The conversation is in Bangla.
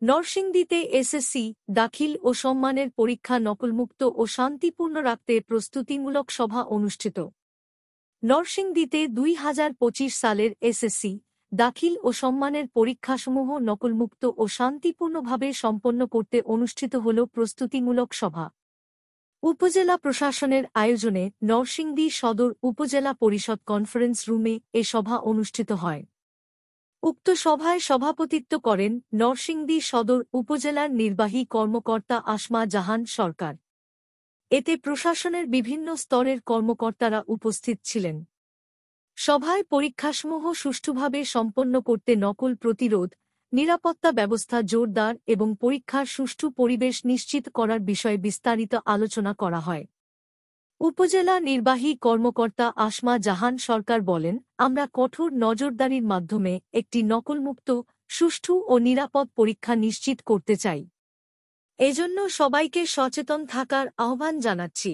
নরসিংদীতে এসএসসি দাখিল ও সম্মানের পরীক্ষা নকলমুক্ত ও শান্তিপূর্ণ রাখতে প্রস্তুতিমূলক সভা অনুষ্ঠিত। নরসিংদীতে ২০২৫ সালের এসএসসি দাখিল ও সম্মানের পরীক্ষাসমূহ নকলমুক্ত ও শান্তিপূর্ণভাবে সম্পন্ন করতে অনুষ্ঠিত হল প্রস্তুতিমূলক সভা। উপজেলা প্রশাসনের আয়োজনে নরসিংদী সদর উপজেলা পরিষদ কনফারেন্স রুমে এ সভা অনুষ্ঠিত হয়। উক্ত সভায় সভাপতিত্ব করেন নরসিংদী সদর উপজেলার নির্বাহী কর্মকর্তা আসমা জাহান সরকার। এতে প্রশাসনের বিভিন্ন স্তরের কর্মকর্তারা উপস্থিত ছিলেন। সভায় পরীক্ষাসমূহ সুষ্ঠুভাবে সম্পন্ন করতে নকল প্রতিরোধ, নিরাপত্তা ব্যবস্থা জোরদার এবং পরীক্ষার সুষ্ঠু পরিবেশ নিশ্চিত করার বিষয়ে বিস্তারিত আলোচনা করা হয়। উপজেলা নির্বাহী কর্মকর্তা আসমা জাহান সরকার বলেন, আমরা কঠোর নজরদারির মাধ্যমে একটি নকলমুক্ত, সুষ্ঠু ও নিরাপদ পরীক্ষা নিশ্চিত করতে চাই। এজন্য সবাইকে সচেতন থাকার আহ্বান জানাচ্ছি।